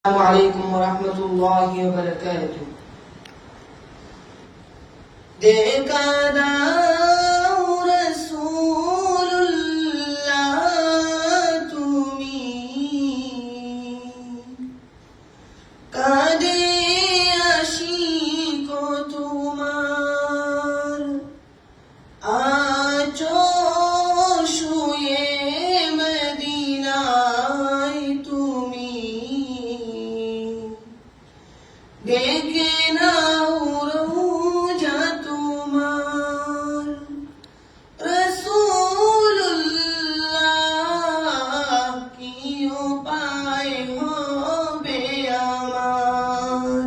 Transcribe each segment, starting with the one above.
السلام عليكم ورحمة الله وبركاته দেখা দাও রাসূলুল্লাহ তুমি কাঁদে আশিক তোমার আছো শুয়ে মদিনায় তুমি ডেকে নাও রওজা তোমার রাসূলুল্লাহ কি উপায় হবে আমার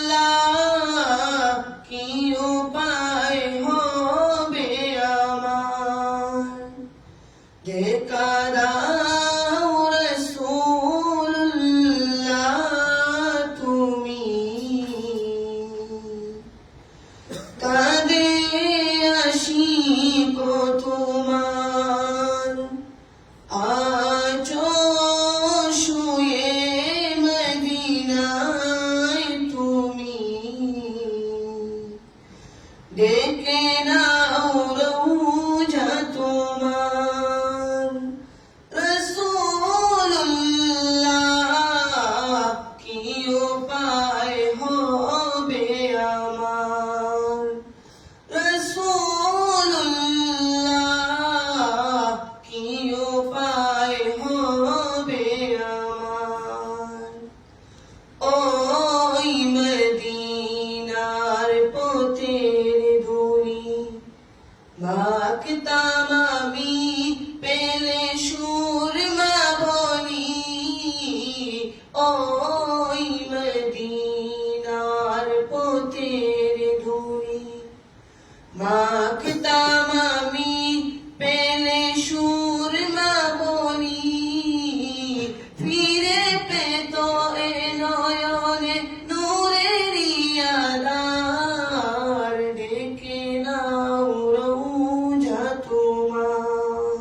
রাসূলুল্লাহ কি উপায় হবে আমার দেখা দাও কাঁদে আশিক তোমার আছো শুয়ে মদিনায় তুমি ডেকে নাও রওজা তোমার রাসূলুল্লাহ কি উপায় হবে আমার রাসূলুল্লাহ কি উপায় হবে আমার ওই মদিনার পথের ধুলি মাখতাম আমি পেলে সুরমা বলি ওই মদিনার পথের ধুলি মাখতাম আমি পেলে সুরমা বলি ফিরে পেত এ নয়নে নূরের আধার ডেকে নাও রওজা তোমার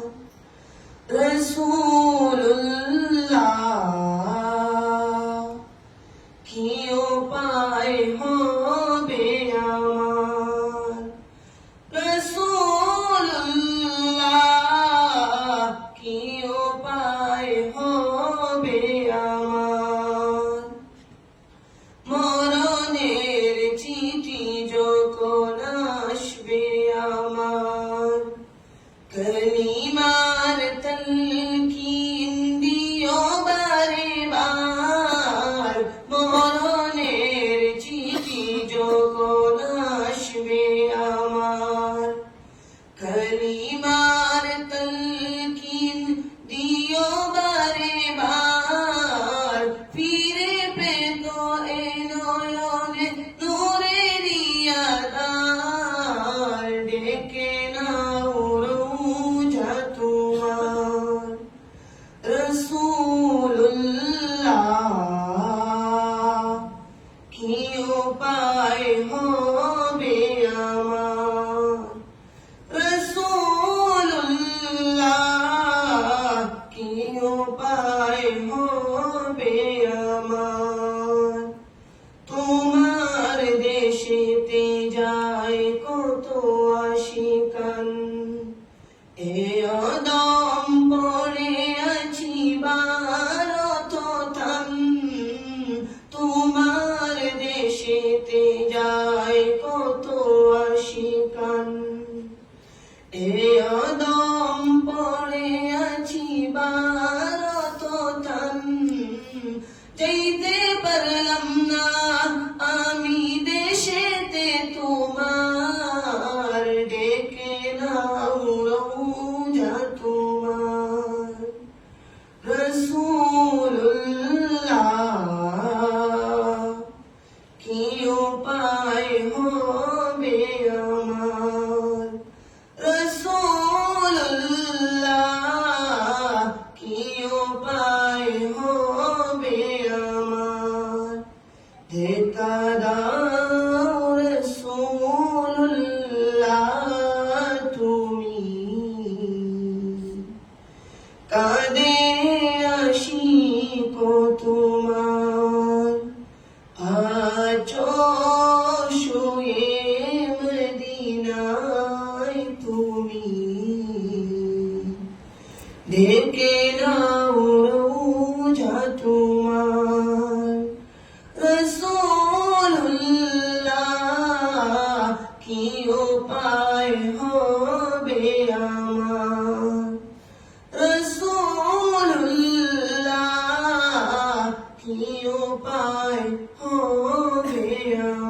রাসূলুল্লাহ কি উপায় হবে আমার রাসূলুল্লাহ কি উপায় হবে আমার মরণের চিঠি যখন আসবে আমার কলিমার তালকিন দিও বারে বার মরণের চিঠি যখন আসবে আমার কলিমার তালকিন দিও বারে বার ফিরে পেত এ নয়নে নূরের আধার ডেকে নাও রওজা তোমার রাসূলুল্লাহ কি উপায় হবে আমার রাসূলুল্লাহ কি উপায় হবে আমার তোমার দেশেতে যায় কত আশিকান এ অদম পড়ে আছি ভারত থান তোমার দেশেতে যায় কত আশিকান এ অদম পড়ে আছি ভারত থান যেতে পারলাম না আমি দেশেতে তোমার ডেকে নাও রওজা তোমার রাসূলুল্লাহ কি উপায় হবে আমার রাসূলুল্লাহ কি উপায় হবে আমার দেখা দাও রাসূলুল্লাহ তুমি কাঁদে ঢেকে নাও রোজা তোমার রাসূলুল্লাহ কি উপায় হবে আমার রাসূলুল্লাহ কি উপায় হবে আমার